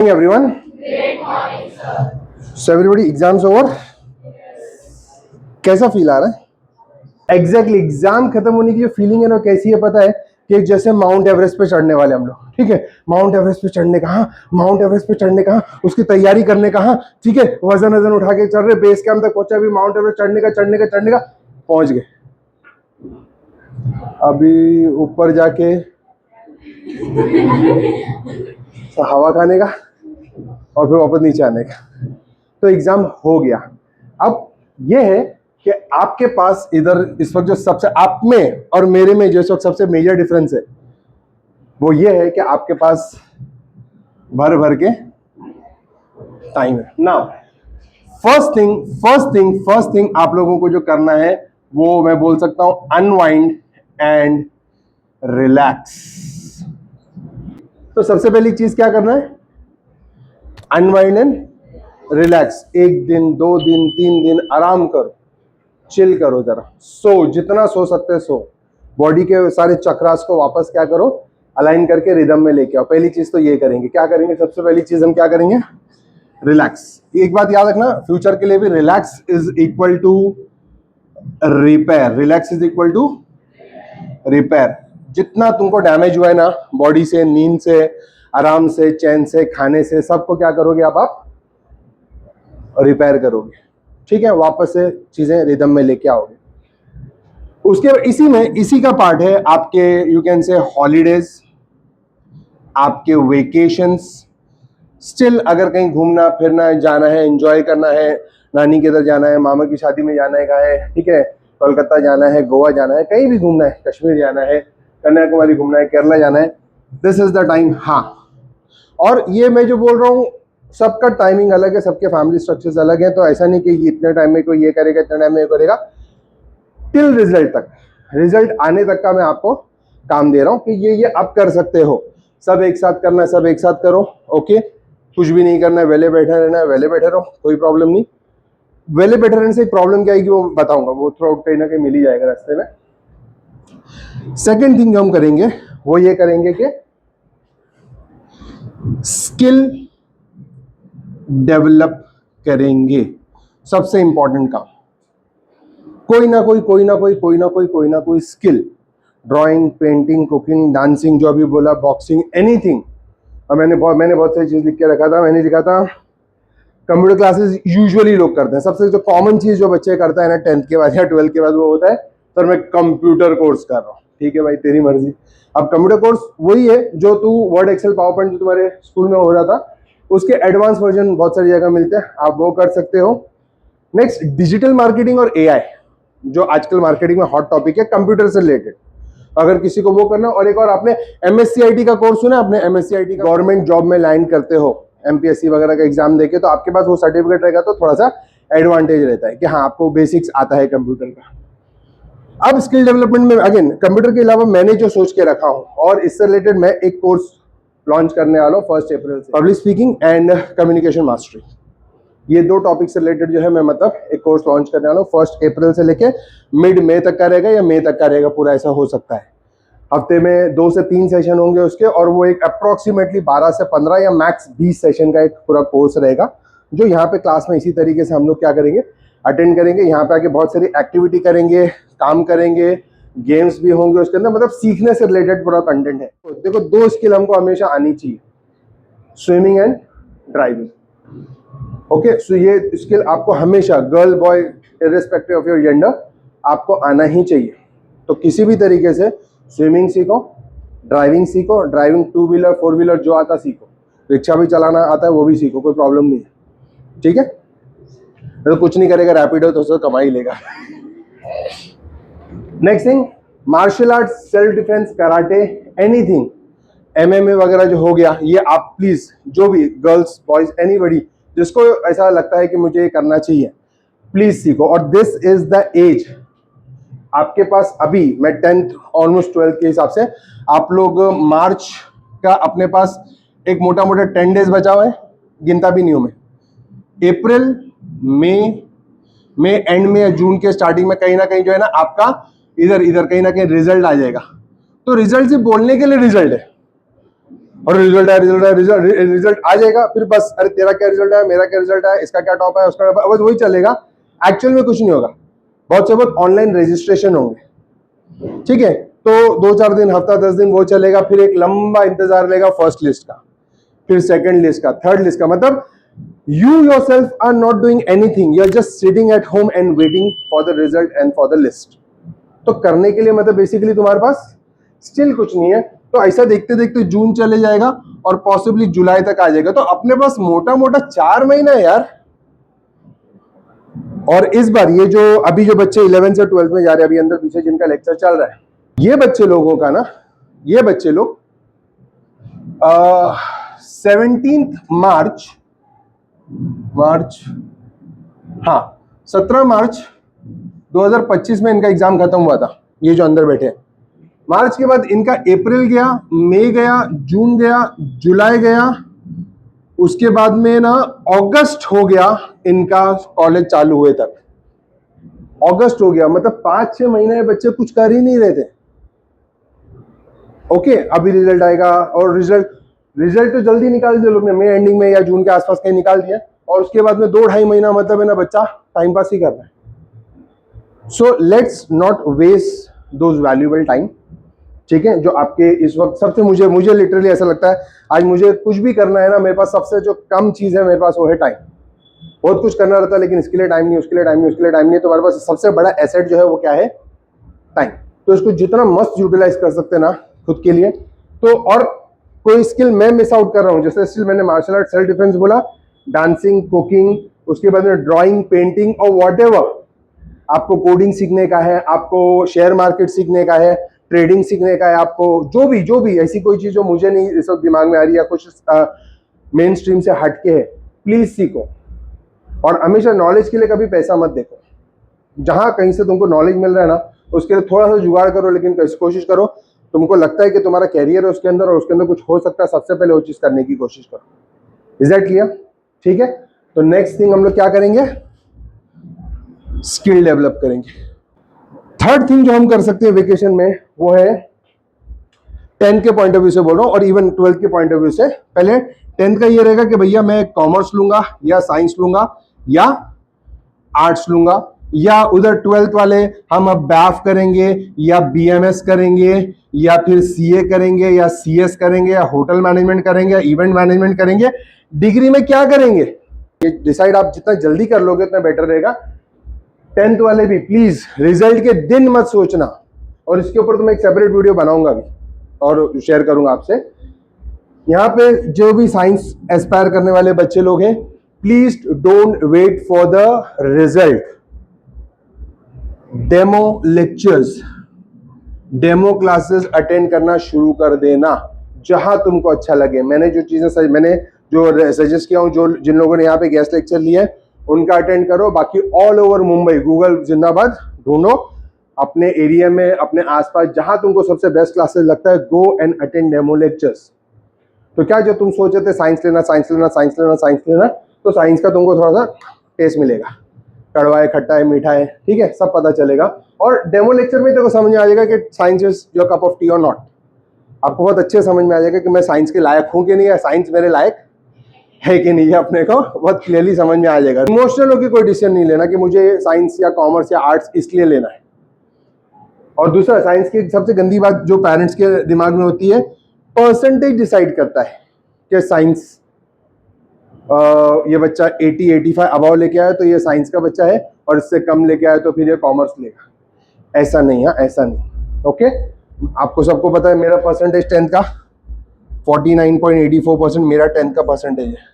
Everyone. So everybody, exams over. कैसा feel आ रहा है? एग्जैक्टली एग्जाम खत्म होने की जो फीलिंग है ना कैसी है पता है कि जैसे माउंट एवरेस्ट पे चढ़ने वाले हम लोग, ठीक है। माउंट एवरेस्ट पे चढ़ने कहाँ, माउंट एवरेस्ट पे चढ़ने कहाँ, उसकी तैयारी करने कहाँ, ठीक है। वजन वजन उठा के चढ़ रहे, बेस कैंप तक पहुंचा, भी माउंट एवरेस्ट चढ़ने का पहुंच गए। अभी ऊपर जाके हवा खाने का और फिर वापस नीचे आने का। तो एग्जाम हो गया। अब ये है कि आपके पास इधर इस वक्त जो सबसे आप में और मेरे में जो इस वक्त सबसे मेजर डिफरेंस है वो ये है कि आपके पास भर भर के टाइम है। नाउ फर्स्ट थिंग आप लोगों को जो करना है वो मैं बोल सकता हूं अनवाइंड एंड रिलैक्स। तो सबसे पहली चीज क्या करना है? Unwind and relax. 1 दिन 2 दिन 3 दिन आराम करो, चिल करो, जरा सो, जितना सो सकते सो। बॉडी के सारे चक्रास को वापस क्या करो, अलाइन करके रिदम में लेके आओ। पहली चीज तो ये करेंगे। क्या करेंगे? सबसे पहली चीज हम क्या करेंगे? रिलैक्स। एक बात याद रखना, फ्यूचर के लिए भी relax is equal to repair. Relax is equal to repair. जितना तुमको डैमेज हुआ है ना बॉडी से, नींद से, आराम से, चैन से, खाने से, सबको क्या करोगे आप रिपेयर करोगे, ठीक है। वापस से चीजें रिदम में लेके आओगे। उसके इसी का पार्ट है आपके, यू कैन से हॉलीडेज, आपके वेकेशंस। स्टिल अगर कहीं घूमना फिरना है, जाना है, एंजॉय करना है, नानी के इधर जाना है, मामा की शादी में जाना है, कहाँ है, ठीक है, कोलकाता जाना है, गोवा जाना है, कहीं भी घूमना है, कश्मीर जाना है, कन्याकुमारी घूमना है, केरला जाना है, दिस इज द टाइम। हाँ, और ये मैं जो बोल रहा हूँ सबका टाइमिंग अलग है, सबके फैमिली स्ट्रक्चर्स अलग है। तो ऐसा नहीं कि इतने टाइम में कोई ये करेगा, इतने टाइम में ये करेगा। टिल रिजल्ट तक, रिजल्ट आने तक का मैं आपको काम दे रहा हूं कि ये अब कर सकते हो। सब एक साथ करना है, सब एक साथ करो, ओके। कुछ भी नहीं करना है, वेले बैठे रहना है, वेले बैठे रहो, कोई प्रॉब्लम नहीं। वेले बैठे रहने से एक प्रॉब्लम क्या आएगी वो बताऊंगा, वो थ्रू आउट कहीं ना कहीं मिल ही जाएगा रास्ते में। सेकेंड थिंग जो हम करेंगे वो ये करेंगे कि स्किल डेवलप करेंगे। सबसे इंपॉर्टेंट काम, कोई ना कोई skill, drawing, painting, cooking, dancing, जो अभी बोला, बॉक्सिंग, एनीथिंग। और मैंने बहुत सारी चीज लिख के रखा था। मैंने लिखा था कंप्यूटर क्लासेस यूजुअली लोग करते हैं। सबसे जो कॉमन चीज जो बच्चे करता है ना 10th के बाद या 12th के बाद, वो होता है सर मैं कंप्यूटर कोर्स कर रहा हूँ। ठीक है भाई, तेरी मर्जी। अब कंप्यूटर कोर्स वही है जो तू वर्ड, एक्सेल, पावर पॉइंट जो तुम्हारे स्कूल में हो रहा था, उसके एडवांस वर्जन बहुत सारी जगह मिलते हैं, आप वो कर सकते हो। नेक्स्ट, डिजिटल मार्केटिंग और एआई, जो आजकल मार्केटिंग में हॉट टॉपिक है, कंप्यूटर से रिलेटेड। अगर किसी को वो करना, और एक और आपने एमएससीआईटी का कोर्स सुना? आपने एमएससीआईटी का गवर्नमेंट जॉब में लाइन करते हो, एमपीएससी वगैरह का एग्जाम देके, तो आपके पास वो सर्टिफिकेट रहेगा तो थोड़ा सा एडवांटेज रहता है कि हाँ आपको बेसिक्स आता है कंप्यूटर का। अब स्किल डेवलपमेंट में अगेन कंप्यूटर के अलावा मैंने जो सोच के रखा हूं, और इससे रिलेटेड मैं एक कोर्स लॉन्च करने वाला हूँ 1 अप्रैल से, public speaking and communication mastery. ये 2 टॉपिक से रिलेटेड जो है मैं मतलब एक कोर्स लॉन्च करने वाला हूँ 1 अप्रैल से लेके मिड मई तक का रहेगा, या मई तक का रहेगा पूरा, ऐसा हो सकता है। हफ्ते में 2 से 3 सेशन होंगे उसके, और वो एक अप्रोक्सीमेटली 12 से 15 या मैक्स 20 सेशन का एक पूरा कोर्स रहेगा, जो यहाँ पे क्लास में इसी तरीके से हम लोग क्या करेंगे, अटेंड करेंगे। यहाँ पे आके बहुत सारी एक्टिविटी करेंगे, काम करेंगे, गेम्स भी होंगे उसके अंदर, मतलब सीखने से रिलेटेड पूरा कंटेंट है। तो देखो 2 स्किल हमको हमेशा आनी चाहिए, स्विमिंग एंड ड्राइविंग। ओके, सो ये स्किल आपको हमेशा, girl boy irrespective of your gender, आपको आना ही चाहिए। तो किसी भी तरीके से स्विमिंग सीखो, ड्राइविंग सीखो, ड्राइविंग 2 व्हीलर 4 व्हीलर जो आता सीखो, रिक्शा भी चलाना आता है वो भी सीखो, कोई प्रॉब्लम नहीं है, ठीक है। तो कुछ नहीं करेगा रैपिडो तो उसको कमा ही लेगा। Next thing, martial art, self defence, karate, anything, MMA वगैरह जो हो गया, ये आप प्लीज, जो भी गर्ल्स बॉयज एनीबडी जिसको ऐसा लगता है कि मुझे ये करना चाहिए, प्लीज सीखो। और दिस इज द एज आपके पास अभी, मैं 10th ऑलमोस्ट 12th के हिसाब से, आप लोग मार्च का अपने पास एक मोटा मोटा 10 डेज बचा हुआ है, गिनता भी नहीं हूं मैं। अप्रैल, मई एंड में या जून के स्टार्टिंग में कहीं ना कहीं जो है ना आपका इधर कहीं ना कहीं रिजल्ट आ जाएगा। तो रिजल्ट सिर्फ बोलने के लिए रिजल्ट है, और रिजल्ट है, रिजल्ट है, रिजल्ट आ जाएगा, फिर बस अरे तेरा क्या रिजल्ट है, मेरा क्या रिजल्ट है, इसका क्या टॉप है, उसका बस वही चलेगा। एक्चुअल में कुछ नहीं होगा। बहुत से बहुत ऑनलाइन रजिस्ट्रेशन होंगे, ठीक है, तो 2-4 दिन, हफ्ता 10 दिन वो चलेगा, फिर एक लंबा इंतजार रहेगा फर्स्ट लिस्ट का, फिर सेकंड लिस्ट का, थर्ड लिस्ट का। मतलब you yourself are not doing anything, you are just sitting at home and waiting for the result and for the list। तो करने के लिए मतलब बेसिकली तुम्हारे पास स्टिल कुछ नहीं है। तो ऐसा देखते देखते जून चले जाएगा और पॉसिबली जुलाई तक आ जाएगा, तो अपने पास मोटा मोटा 4 महीना है यार। और इस बार ये जो अभी जो बच्चे 11 से 12 में जा रहे हैं, अभी अंदर पीछे जिनका लेक्चर चल रहा है, ये बच्चे लोगों का ना, ये बच्चे लोग 17 मार्च, हाँ 17 मार्च 2025 में इनका एग्जाम खत्म हुआ था, ये जो अंदर बैठे हैं। मार्च के बाद इनका अप्रैल गया, मई गया, जून गया, जुलाई गया, उसके बाद में ना अगस्त हो गया इनका कॉलेज चालू हुए तक, अगस्त हो गया। मतलब 5-6 महीने बच्चे कुछ कर ही नहीं रहे थे। ओके, अभी रिजल्ट आएगा, और रिजल्ट तो जल्दी निकाल दिया लोग ने, मई एंडिंग में या जून के आसपास कहीं निकाल दिया, और उसके बाद में 2-2.5 महीना मतलब है ना बच्चा टाइम पास ही कर रहा है। So let's not waste those valuable time, ठीक है, जो आपके इस वक्त सबसे मुझे लिटरली ऐसा लगता है, आज मुझे कुछ भी करना है ना, मेरे पास सबसे जो कम चीज है मेरे पास वो है टाइम। बहुत कुछ करना रहता है लेकिन इसके लिए टाइम नहीं, उसके लिए टाइम नहीं, उसके लिए टाइम नहीं, तो हमारे पास सबसे बड़ा एसेट जो है वो क्या है, टाइम। तो इसको जितना मस्त यूटिलाइज कर सकते हैं ना खुद के लिए। तो और कोई स्किल मैं मिस आउट कर रहा हूँ, जैसे स्टिल मैंने मार्शल आर्ट, सेल्फ डिफेंस बोला, डांसिंग, कुकिंग, उसके बाद में ड्राइंग, पेंटिंग और व्हाटएवर आपको कोडिंग सीखने का है, आपको शेयर मार्केट सीखने का है, ट्रेडिंग सीखने का है, आपको जो भी ऐसी कोई चीज जो मुझे नहीं इस वक्त दिमाग में आ रही है, कुछ मेन स्ट्रीम से हटके है, प्लीज सीखो। और हमेशा नॉलेज के लिए कभी पैसा मत देखो। जहां कहीं से तुमको नॉलेज मिल रहा है ना, उसके लिए थोड़ा सा जुगाड़ करो, लेकिन कोशिश करो, तुमको लगता है कि तुम्हारा कैरियर है उसके अंदर और उसके अंदर कुछ हो सकता है, सबसे पहले वो चीज करने की कोशिश करो। Is that clear? ठीक है, तो नेक्स्ट थिंग हम लोग क्या करेंगे, स्किल डेवलप करेंगे। थर्ड थिंग जो हम कर सकते हैं वेकेशन में वो है, 10th के पॉइंट ऑफ व्यू से बोल रहा हूँ और इवन 12th के पॉइंट ऑफ व्यू से। पहले 10th का ये रहेगा कि भैया मैं कॉमर्स लूंगा या साइंस लूंगा या आर्ट्स लूंगा, या उधर 12th वाले हम अब बैफ करेंगे या बीएमएस करेंगे या फिर सीए करेंगे या सीएस करेंगे या होटल मैनेजमेंट करेंगे या इवेंट मैनेजमेंट करेंगे। डिग्री में क्या करेंगे ये डिसाइड आप जितना जल्दी कर लोगे उतना बेटर रहेगा। 10th वाले भी प्लीज रिजल्ट के दिन मत सोचना, और इसके ऊपर तो मैं एक सेपरेट वीडियो बनाऊंगा भी और शेयर करूंगा आपसे। यहाँ पे जो भी साइंस एस्पायर करने वाले बच्चे लोग हैं, please don't wait for the result. Demo lectures, demo classes attend करना शुरू कर देना जहां तुमको अच्छा लगे। मैंने जो सजेस्ट किया हूं, जो जिन लोगों ने यहाँ पे गेस्ट लेक्चर लिए उनका अटेंड करो। बाकी ऑल ओवर मुंबई, गूगल जिंदाबाद, ढूंढो अपने एरिया में, अपने आसपास जहां तुमको सबसे बेस्ट क्लासेस लगता है, go and attend demo lectures. तो क्या जो तुम सोचे थे साइंस लेना, तो साइंस का तुमको थोड़ा सा टेस्ट मिलेगा, कड़वा है, खट्टा है, मीठा है, ठीक है, सब पता चलेगा। और डेमो लेक्चर में देखो समझ में आ जाएगा कि science is your cup of T और नॉट। आपको बहुत अच्छे समझ में आ जाएगा कि मैं साइंस के लायक हूं कि नहीं, या साइंस मेरे लायक है कि नहीं, अपने को बहुत क्लियरली समझ में आ जाएगा। इमोशनल होकर कोई डिसीजन नहीं लेना कि मुझे साइंस या कॉमर्स या आर्ट्स इसलिए लेना है। और दूसरा, साइंस की सबसे गंदी बात जो पेरेंट्स के दिमाग में होती है, परसेंटेज डिसाइड करता है कि साइंस ये बच्चा 80-85 अबाव लेके आया तो ये साइंस का बच्चा है, और इससे कम लेके आया तो फिर ये कॉमर्स लेगा। ऐसा नहीं है, ऐसा नहीं। ओके, आपको सबको पता है मेरा परसेंटेज 10th का 49.84% मेरा 10th का परसेंटेज है।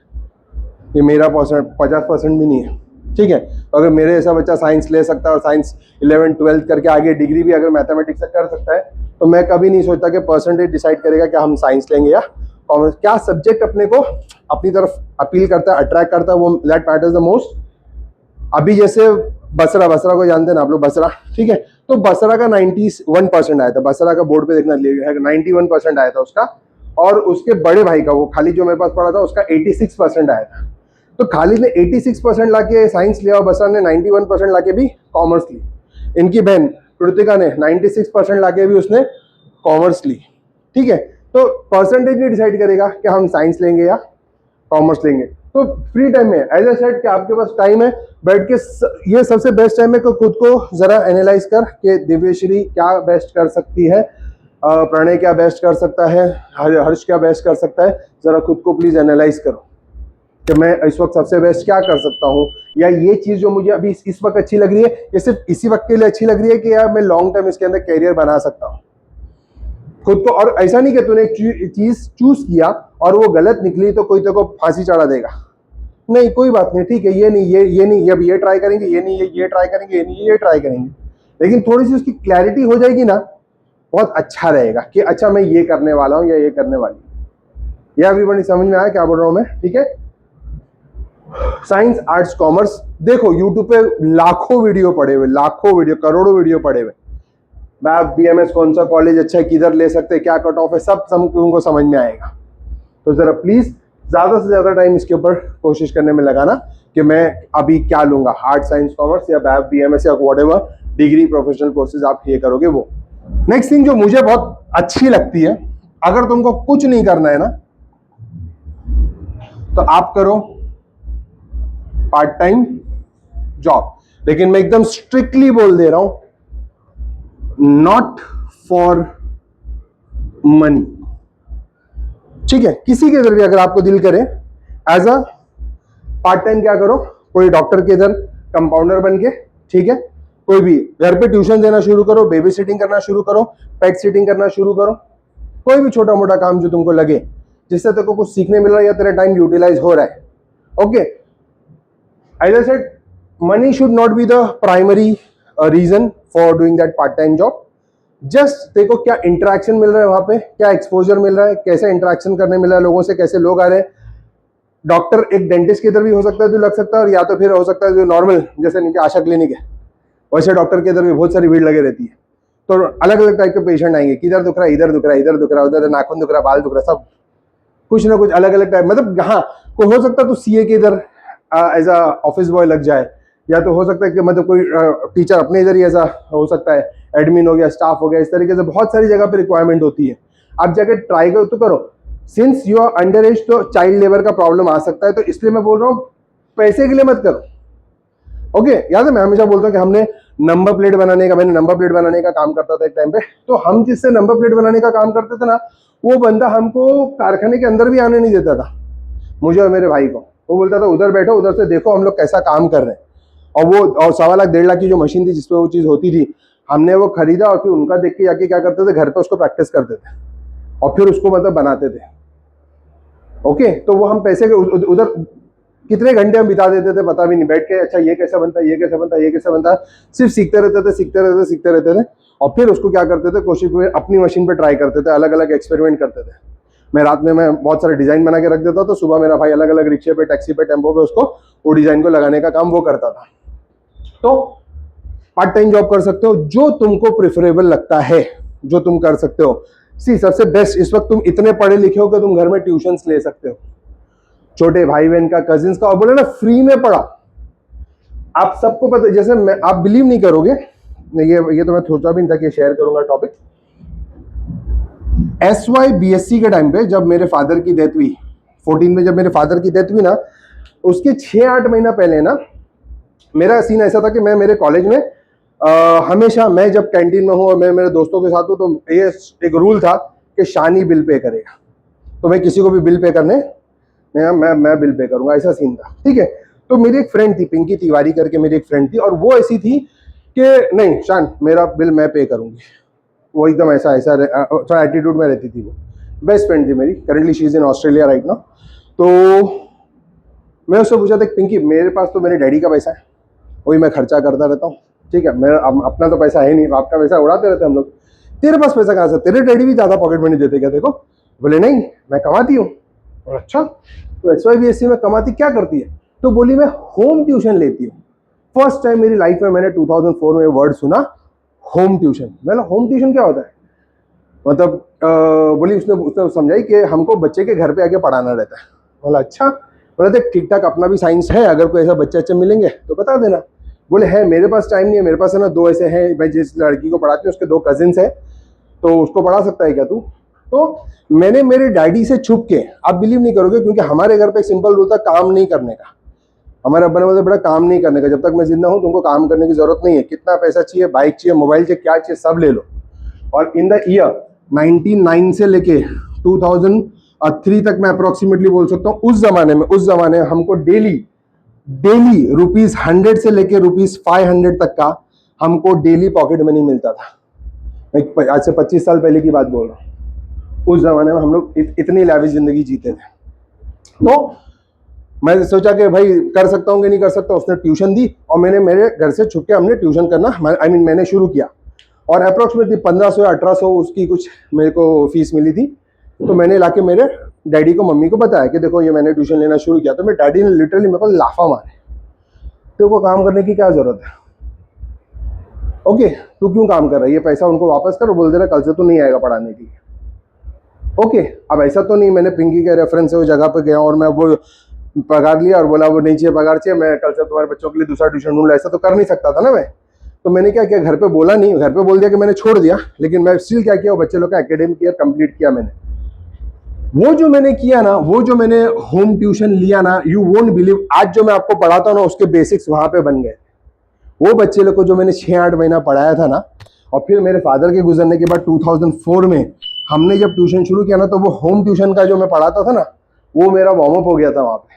ये मेरा 50% भी नहीं है, ठीक है। तो अगर मेरे ऐसा बच्चा साइंस ले सकता है और साइंस 11th 12th करके आगे डिग्री भी अगर मैथमेटिक्स से कर सकता है, तो मैं कभी नहीं सोचता कि परसेंटेज डिसाइड करेगा कि हम साइंस लेंगे या कॉमर्स। क्या सब्जेक्ट अपने को अपनी तरफ अपील करता है, अट्रैक्ट करता है, वो दैट मैटर्स द मोस्ट। अभी जैसे बसरा को जानते हैं ना आप लोग, बसरा, ठीक है, तो बसरा का 91% आया था, बसरा का बोर्ड पे देखना 91% आया था उसका, और उसके बड़े भाई का, वो खालिद जो मेरे पास पढ़ा था, उसका 86% आया था। तो खालिद ने 86% लाके साइंस लिया और बसरा ने 91% लाके भी कॉमर्स ली। इनकी बहन कृतिका ने 96% लाके भी उसने कॉमर्स ली, ठीक है। तो परसेंटेज नहीं डिसाइड करेगा कि हम साइंस लेंगे या कॉमर्स लेंगे। तो फ्री टाइम में एज ए सेट कि आपके पास टाइम है, बैठ के ये सबसे बेस्ट टाइम है कि खुद को जरा एनालाइज कर कि दिव्यश्री क्या बेस्ट कर सकती है, प्रणय क्या बेस्ट कर सकता है, हर्ष क्या बेस्ट कर सकता है। जरा खुद को प्लीज एनालाइज करो कि मैं इस वक्त सबसे बेस्ट क्या कर सकता हूँ, या ये चीज जो मुझे अभी इस वक्त अच्छी लग रही है ये सिर्फ इसी वक्त के लिए अच्छी लग रही है कि यार मैं लॉन्ग टर्म इसके अंदर कैरियर बना सकता हूँ खुद को। और ऐसा नहीं कि तूने एक चीज चूज किया और वो गलत निकली तो कोई तेरे को फांसी चढ़ा देगा, नहीं कोई बात नहीं, ठीक है, ये नहीं ये नहीं, अब ये ट्राई करेंगे, ये नहीं ये ट्राई करेंगे, ये नहीं ये ट्राई करेंगे, लेकिन थोड़ी सी उसकी क्लैरिटी हो जाएगी ना, बहुत अच्छा रहेगा कि अच्छा मैं ये करने वाला हूँ या ये करने वाली हूँ। ये एवरीबॉडी समझ में आया क्या बोल रहा हूँ मैं, ठीक है। साइंस आर्ट्स कॉमर्स, देखो यूट्यूब पे लाखों वीडियो पड़े हुए, लाखों वीडियो, करोड़ों वीडियो पड़े हुए। मैप बीएमएस कौन सा कॉलेज अच्छा है, किधर ले सकते हैं, क्या कट ऑफ है, सब तुमको समझ में आएगा। तो जरा प्लीज ज्यादा से ज्यादा टाइम इसके ऊपर कोशिश करने में लगाना कि मैं अभी क्या लूंगा, आर्ट साइंस कॉमर्स या मैप बीएमएस या व्हाटएवर डिग्री प्रोफेशनल कोर्सेज आप ये करोगे वो। नेक्स्ट थिंग जो मुझे बहुत अच्छी लगती है, अगर तुमको कुछ नहीं करना है ना तो आप करो पार्ट टाइम जॉब, लेकिन मैं एकदम स्ट्रिक्टली बोल दे रहा हूं, नॉट फॉर मनी, ठीक है। किसी के इधर भी अगर आपको दिल करे एज अ पार्ट टाइम क्या करो, कोई डॉक्टर के इधर कंपाउंडर बन के, ठीक है, कोई भी घर पे ट्यूशन देना शुरू करो, बेबी सिटिंग करना शुरू करो, पेट सिटिंग करना शुरू करो, कोई भी छोटा मोटा काम जो तुमको लगे जिससे तेरे को कुछ सीखने मिल रहा है या तेरा टाइम यूटिलाइज हो रहा है, okay. As I said, money should not be the primary reason for doing that part time job. Just देखो क्या इंटरेक्शन मिल रहा है वहां पे, क्या एक्सपोजर मिल रहा है, कैसे इंटरेक्शन करने मिल रहा है लोगों से, कैसे लोग आ रहे हैं। डॉक्टर एक डेंटिस्ट के इधर भी हो सकता है जो लग सकता है, और या तो फिर हो सकता है जो नॉर्मल जैसे इनके आशा क्लिनिक है वैसे डॉक्टर के इधर भी बहुत सारी भीड़ लगी रहती है। तो अलग अलग टाइप के पेशेंट आएंगे, किधर दुख रहा है, इधर दुख रहा है, इधर दुख रहा है, उधर नाखून दुख रहा है, बाल दुख रहा है, सब कुछ ना कुछ अलग अलग टाइप। मतलब हाँ, को हो सकता है तो सीए के इधर एज अ ऑफिस बॉय लग जाए, या तो हो सकता है कि मतलब कोई टीचर अपने इधर ही ऐसा हो सकता है, एडमिन हो गया, स्टाफ हो गया, इस तरीके से बहुत सारी जगह पे रिक्वायरमेंट होती है। आप जाके ट्राई करो तो करो। Since you are under age तो चाइल्ड लेबर का प्रॉब्लम आ सकता है, तो इसलिए मैं बोल रहा हूँ पैसे के लिए मत करो, ओके। याद है मैं हमेशा बोलता हूँ कि हमने नंबर प्लेट बनाने का, मैंने नंबर प्लेट बनाने का काम करता था एक टाइम पे, तो हम जिससे नंबर प्लेट बनाने का काम करते थे ना, वो बंदा हमको कारखाने के अंदर भी आने नहीं देता था, मुझे और मेरे भाई को। वो बोलता था उधर बैठो, उधर से देखो हम लोग कैसा काम कर रहे हैं। और वो और 1.25 लाख 1.5 लाख की जो मशीन थी जिसपे वो चीज़ होती थी, हमने वो खरीदा और फिर उनका देख के जाके क्या करते थे, घर पे उसको प्रैक्टिस करते थे और फिर उसको मतलब बनाते थे, ओके। तो वो हम पैसे के उधर कितने घंटे हम बिता देते थे पता भी नहीं, बैठ के अच्छा ये कैसा बनता है, ये कैसा बनता है, ये कैसा बनता है, सिर्फ सीखते रहते थे, सीखते रहते थे, सीखते रहते थे। और फिर उसको क्या करते थे, कोशिश में अपनी मशीन पे ट्राई करते थे, अलग अलग एक्सपेरिमेंट करते थे। मैं रात में मैं बहुत सारे डिजाइन बना के रख देता, तो सुबह मेरा भाई अलग अलग रिक्शे पे, टैक्सी पे, टेम्पो पे उसको वो डिजाइन को लगाने का काम वो करता था। तो पार्ट टाइम जॉब कर सकते हो जो तुमको प्रेफरेबल लगता है, जो तुम कर सकते हो। सी सबसे बेस्ट इस वक्त तुम इतने पढ़े लिखे हो कि तुम घर में ट्यूशंस ले सकते हो, छोटे भाई बहन का, कजिन्स का, और बोले ना फ्री में पढ़ा। आप सबको पता, जैसे मैं, आप बिलीव नहीं करोगे, ये तो मैं सोचा भी नहीं था कि शेयर करूंगा टॉपिक। SY BSc के टाइम पे जब मेरे फादर की डेथ हुई, 14 में जब मेरे फादर की डेथ हुई ना, उसके 6-8 महीना पहले ना मेरा सीन ऐसा था कि मैं मेरे कॉलेज में हमेशा, मैं जब कैंटीन में हूँ और मैं मेरे दोस्तों के साथ हूँ, तो ये एक रूल था कि शानी बिल पे करेगा, तो मैं किसी को भी बिल पे करने मैं बिल पे करूंगा, ऐसा सीन था, ठीक है। तो मेरी एक फ्रेंड थी, पिंकी तिवारी करके मेरी एक फ्रेंड थी, और वो ऐसी थी कि नहीं शान मेरा बिल मैं पे करूंगी, वो एकदम ऐसा थोड़ा एटीट्यूड में रहती थी। वो बेस्ट फ्रेंड थी मेरी, currently she is in Australia right now. तो मैं उससे पूछा था पिंकी मेरे पास तो मेरे डैडी का पैसा है, वही मैं खर्चा करता रहता हूँ, ठीक है, मेरा अपना तो पैसा है नहीं, आपका पैसा उड़ाते रहते हम लोग, तेरे पास पैसा कहाँ से, तेरे डैडी भी ज़्यादा पॉकेट मनी देते क्या देखो। बोले नहीं मैं कमाती हूँ। और अच्छा तो SY BSc में कमाती क्या करती है, तो बोली मैं होम ट्यूशन लेती हूँ। फर्स्ट टाइम मेरी लाइफ में मैंने 2004 में वर्ड सुना, होम ट्यूशन। मैंने होम ट्यूशन क्या होता है, मतलब बोली, उसने समझाई कि हमको बच्चे के घर पे आके पढ़ाना रहता है। बोला अच्छा, बोला देख ठीक ठाक अपना भी साइंस है, अगर कोई ऐसा बच्चे अच्छे मिलेंगे तो बता देना। बोले है मेरे पास टाइम नहीं है, मेरे पास है ना 2 ऐसे हैं, मैं जिस लड़की को पढ़ाती हूँ उसके 2 कजिन्स हैं, तो उसको पढ़ा सकता है क्या तू। तो मैंने मेरे डैडी से छुप के, आप बिलीव नहीं करोगे, क्योंकि हमारे घर पे एक सिंपल रूल था काम नहीं करने का। हमारे अब्बा ने बोला बेटा काम नहीं करने का, जब तक मैं जिंदा हूँ तुमको काम करने की जरूरत नहीं है, कितना पैसा चाहिए, बाइक चाहिए, मोबाइल चाहिए, क्या चाहिए सब ले लो। और इन द ईयर 99 से लेके 2003 तक मैं अप्रोक्सीमेटली बोल सकता हूँ, उस जमाने में हमको डेली ₹100 से लेके ₹500 तक का हमको डेली पॉकेट मनी मिलता था। मैं आज से 25 साल पहले की बात बोल रहा हूँ। उस जमाने में हम लोग इतनी लाविश जिंदगी जीते थे। तो मैं सोचा कि भाई कर सकता हूँ कि नहीं कर सकता। उसने ट्यूशन दी और मैंने मेरे घर से छुप के हमने ट्यूशन करना मैंने शुरू किया। और अप्रोक्सीमेटली 1500 या 1800 उसकी कुछ मेरे को फीस मिली थी। तो मैंने लाके मेरे डैडी को मम्मी को बताया कि देखो ये मैंने ट्यूशन लेना शुरू किया। तो मेरे डैडी ने लिटरली मेरे को लाफा मारे, तेरे को काम करने की क्या जरूरत है, ओके तू क्यों काम कर रहा है, ये पैसा उनको वापस कर, बोल दे रहा कल से तू नहीं आएगा पढ़ाने के लिए। ओके अब ऐसा तो नहीं मैंने पिंकी के रेफरेंस से वो जगह पे गया और मैं वो पगार लिया और बोला वो नहीं चाहिए पगार चाहिए, मैं कल से तुम्हारे बच्चों के लिए दूसरा ट्यूशन ढूंढ ला। ऐसा तो कर नहीं सकता था ना मैं। तो मैंने क्या किया, घर पे बोला नहीं, घर पे बोल दिया कि मैंने छोड़ दिया, लेकिन मैं स्टिल क्या किया, वो बच्चे लोग का एकेडमिक ईयर कंप्लीट किया मैंने। वो जो मैंने किया ना, वो जो मैंने होम ट्यूशन लिया ना, यू वोंट बिलीव, आज जो मैं आपको पढ़ाता हूँ ना उसके बेसिक्स वहां पे बन गए। वो बच्चे लोग को जो मैंने 6-8 महीना पढ़ाया था ना, और फिर मेरे फादर के गुजरने के बाद 2004 में हमने जब ट्यूशन शुरू किया ना, तो वो होम ट्यूशन का जो मैं पढ़ाता था ना, वो मेरा वार्म अप हो गया था वहाँ पे।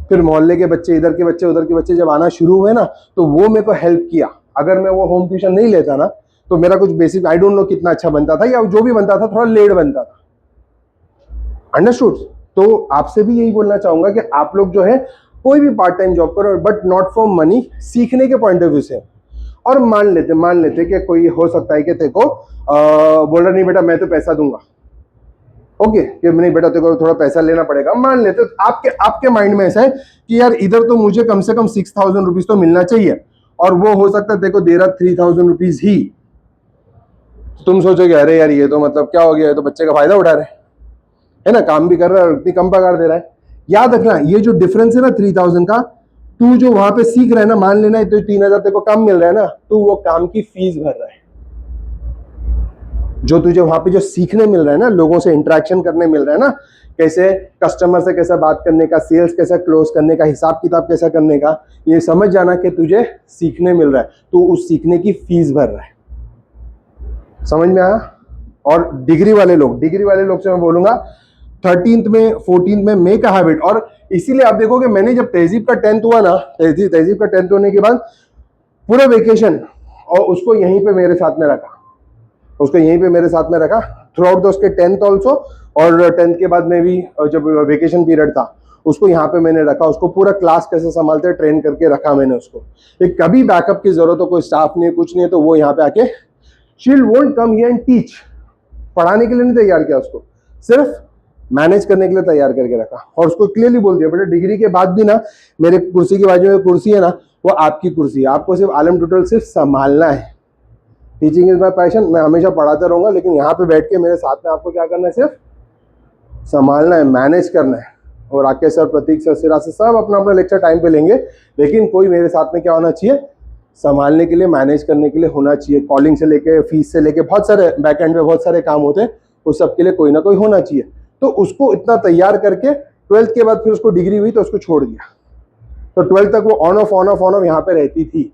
फिर मोहल्ले के बच्चे, इधर के बच्चे, उधर के बच्चे जब आना शुरू हुए ना, तो वो मेरे को हेल्प किया। अगर मैं वो होम ट्यूशन नहीं लेता ना, तो मेरा कुछ बेसिक आई डोंट नो कितना अच्छा बनता था, या जो भी बनता था थोड़ा लेट बनता था। अंडरस्टूड? तो आपसे भी यही बोलना चाहूंगा कि आप लोग जो है कोई भी पार्ट टाइम जॉब करो, बट नॉट फॉर मनी, सीखने के पॉइंट ऑफ व्यू से। और मान लेते कि कोई हो सकता है कि तेरे को बोल रहा नहीं बेटा मैं तो पैसा दूंगा, ओके कि नहीं बेटा तेरे को थोड़ा पैसा लेना पड़ेगा। मान लेते तो आपके माइंड में ऐसा है कि यार इधर तो मुझे कम से कम 6000 रुपीज तो मिलना चाहिए, और वो हो सकता है तेरे को दे रहा 3000 रुपीज ही। तुम सोचोगे अरे यार ये तो मतलब क्या हो गया, है तो बच्चे का फायदा उठा रहे है ना, काम भी कर रहा है और इतनी कम पगार दे रहा है। याद रखना ये जो डिफरेंस है ना 3000 का, तू जो वहां पे सीख रहा है ना, मान लेना तो 3000 तेरे को कम मिल रहा है ना, तू वो काम की फीस भर रहा है। जो तुझे वहां पे जो सीखने मिल रहा है ना, लोगों से इंटरेक्शन करने मिल रहा है ना, कैसे कस्टमर से कैसे बात करने का, सेल्स कैसे क्लोज करने का, हिसाब किताब कैसा करने का, ये समझ जाना कि तुझे सीखने मिल रहा है, तू उस सीखने की फीस भर रहा है। समझ में आया? और डिग्री वाले लोग से मैं बोलूंगा 13th में 14th में मेक अ हैबिट। और इसीलिए आप देखोगे मैंने जब तहजीब का 10th हुआ ना, तहजीब का 10th होने के बाद पूरा वेकेशन और उसको यहीं पे मेरे साथ में रखा, थ्रू आउट उसके 10th ऑल्सो, और 10th के बाद में भी जब वेकेशन पीरियड था उसको यहाँ पे मैंने रखा। उसको पूरा क्लास कैसे संभालते ट्रेन करके रखा मैंने उसको। एक कभी बैकअप की जरूरत हो, कोई स्टाफ नहीं है, कुछ नहीं है, तो वो यहाँ पे आके she won't come here and teach. पढ़ाने के लिए नहीं तैयार किया उसको, सिर्फ मैनेज करने के लिए तैयार करके रखा। और उसको क्लियरली बोल दिया बेटा डिग्री के बाद भी ना मेरे कुर्सी की बाजू में कुर्सी है ना, वो आपकी कुर्सी है, आपको सिर्फ आलम टोटल सिर्फ संभालना है। टीचिंग इज माई पैशन, मैं हमेशा पढ़ाता रहूंगा, लेकिन यहाँ पे बैठ के मेरे साथ में आपको क्या करना है, सिर्फ संभालना है, मैनेज करना है। और राकेश सर, प्रतीक सर, सिराज सर सब अपना अपना लेक्चर टाइम पे लेंगे, लेकिन कोई मेरे साथ में क्या होना चाहिए, संभालने के लिए, मैनेज करने के लिए होना चाहिए। कॉलिंग से लेके, फीस से लेके, बहुत सारे बैक एंड पे बहुत सारे काम होते हैं, उस सब के लिए कोई ना कोई होना चाहिए। तो उसको इतना तैयार करके 12th के बाद फिर उसको डिग्री हुई तो उसको छोड़ दिया। तो 12th तक वो ऑन ऑफ यहाँ पे रहती थी।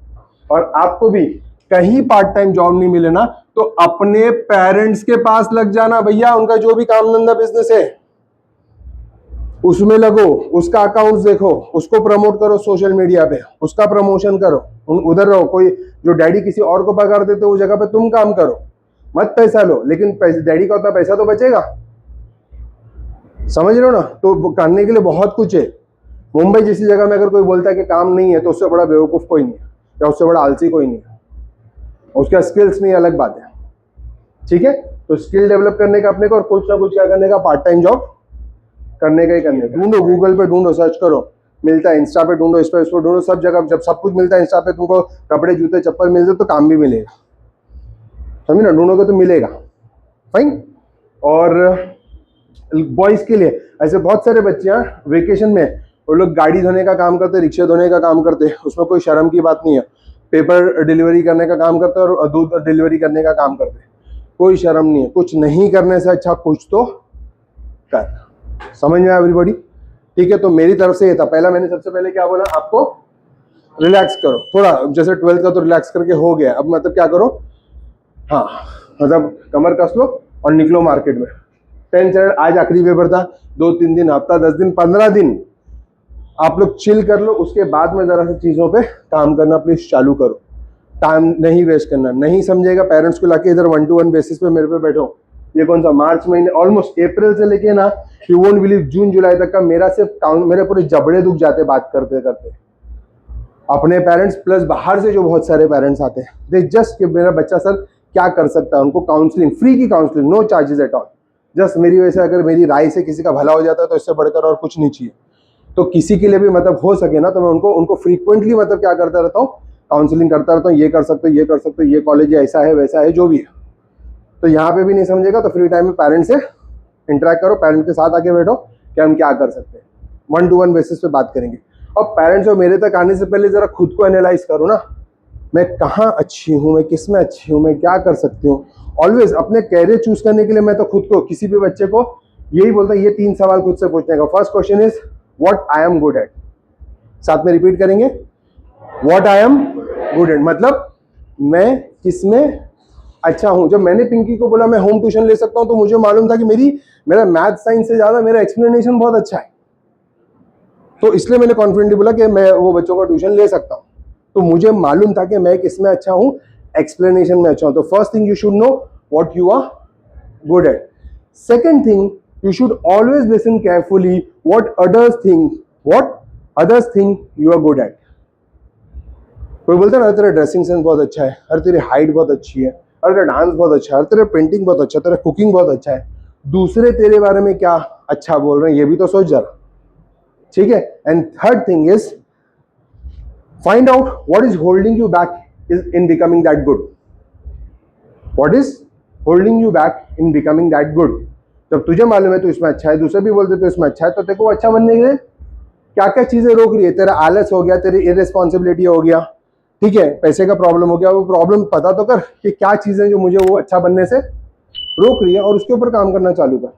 और आपको भी कहीं पार्ट टाइम जॉब नहीं मिले ना, तो अपने पेरेंट्स के पास लग जाना भैया, उनका जो भी काम धंधा बिजनेस है उसमें लगो, उसका अकाउंट्स देखो, उसको प्रमोट करो सोशल मीडिया पे, उसका प्रमोशन करो, उधर रहो। कोई जो डैडी किसी और को पगार देते वो जगह पे तुम काम करो, मत पैसा लो, लेकिन डैडी का उतना पैसा तो बचेगा। समझ रहे हो ना? तो करने के लिए बहुत कुछ है। मुंबई जैसी जगह में अगर कोई बोलता है कि काम नहीं है, तो उससे बड़ा बेवकूफ कोई नहीं है, या उससे बड़ा आलसी कोई नहीं है। उसका स्किल्स नहीं, अलग बात है, ठीक है। तो स्किल डेवलप करने का अपने को, और कुछ ना कुछ क्या करने का, पार्ट टाइम जॉब करने का ही करने का। ढूंढो, गूगल पे ढूंढो, सर्च करो, मिलता है। इंस्टा पे ढूंढो, इस पर ढूंढो, सब जगह जब सब कुछ मिलता है इंस्टा पे, तुमको कपड़े जूते चप्पल मिल जाए तो काम भी मिलेगा। समझे ना? ढूंढोगे तो मिलेगा, फाइन। और बॉयज के लिए ऐसे बहुत सारे बच्चे हैं वेकेशन में, वो लोग गाड़ी धोने का काम करते, रिक्शे धोने का काम करते, उसमें कोई शर्म की बात नहीं है। पेपर डिलीवरी करने का काम करते और दूध डिलीवरी करने का काम करते। कोई शर्म नहीं है, कुछ नहीं करने से अच्छा कुछ तो कर। समझ में आया एवरीबॉडी? ठीक है, तो मेरी तरफ से ये था। पहला मैंने सबसे पहले क्या बोला आपको, रिलैक्स करो थोड़ा, जैसे 12th का तो रिलैक्स करके हो गया, अब मतलब क्या करो, हाँ मतलब कमर कस लो और निकलो मार्केट में। 10 स्टैंडर्ड आज आखिरी पेपर था, 2-3 दिन, हफ्ता, 10 दिन, 15 दिन आप लोग चिल कर लो, उसके बाद में जरा सी चीजों पे काम करना प्लीज चालू करो। टाइम नहीं वेस्ट करना, नहीं समझेगा पेरेंट्स को लाके इधर 1-to-1 बेसिस पे मेरे पे बैठो। ये कौन सा मार्च महीने, ऑलमोस्ट अप्रैल से लेके ना यू वोंट बिलीव जून जुलाई तक का मेरा सिर्फ मेरे पूरे जबड़े दुख जाते बात करते करते। अपने पेरेंट्स प्लस बाहर से जो बहुत सारे पेरेंट्स आते हैं, दे जस्ट कि मेरा बच्चा सर क्या कर सकता है, उनको काउंसलिंग, फ्री की counselling, no charges at all. Just मेरी वजह से अगर मेरी राय से किसी का भला हो जाता है तो इससे बढ़कर और कुछ नहीं चाहिए। तो किसी के लिए भी मतलब हो सके ना, तो मैं उनको फ्रीक्वेंटली मतलब क्या करता रहता हूँ, काउंसलिंग करता रहता हूँ, ये कर सकते हो, ये कर सकते हो, ये कॉलेज ऐसा है वैसा है, जो भी है। तो यहाँ पे भी नहीं समझेगा तो फ्री टाइम में पेरेंट्स से इंटरेक्ट करो, पेरेंट के साथ आके बैठो कि हम क्या कर सकते हैं, 1-to-1 बेसिस पे बात करेंगे। और पेरेंट्स और मेरे तक आने से पहले जरा खुद को एनालाइज करो ना, मैं कहाँ अच्छी हूँ, मैं किस में अच्छी हूँ, मैं क्या कर सकती हूँ। ऑलवेज अपने कैरियर चूज करने के लिए मैं तो खुद को, किसी भी बच्चे को यही बोलता हूँ, ये 3 सवाल खुद से पूछने का। First question is what I am good at, साथ में रिपीट करेंगे, what I am good at, मतलब मैं किसमें अच्छा हूं। जब मैंने पिंकी को बोला मैं होम ट्यूशन ले सकता हूं, तो मुझे मालूम था कि मेरा मैथ साइंस से ज्यादा मेरा एक्सप्लेनेशन बहुत अच्छा है, तो इसलिए मैंने कॉन्फिडेंटली बोला कि मैं वो बच्चों का ट्यूशन ले सकता हूं। तो मुझे मालूम था कि मैं किसमें अच्छा हूं, एक्सप्लेनेशन में अच्छा हूं। तो first thing you should know what you are good at. Second thing, you should always listen carefully what others think you are good at। कोई बोलता है ना तेरा ड्रेसिंग सेंस बहुत अच्छा है, अरे तेरी हाइट बहुत अच्छी है, अरे तेरा डांस बहुत अच्छा है, अरे तेरा पेंटिंग बहुत अच्छा है, तेरा कुकिंग बहुत अच्छा है। दूसरे तेरे बारे में क्या अच्छा बोल रहे हैं ये भी तो सोच जरा, ठीक है। And third thing is find out what is holding you back in becoming that good. What is holding you back in becoming that good. जब तुझे मालूम है तो इसमें अच्छा है, दूसरे भी बोलते तो इसमें अच्छा है, तो तेरे को अच्छा बनने के लिए क्या क्या चीजें रोक रही है। तेरा आलस हो गया, तेरी इररिस्पॉन्सिबिलिटी हो गया, ठीक है, पैसे का प्रॉब्लम हो गया, वो प्रॉब्लम पता तो कर कि क्या चीजें जो मुझे वो अच्छा बनने से रोक रही है और उसके ऊपर काम करना चालू कर।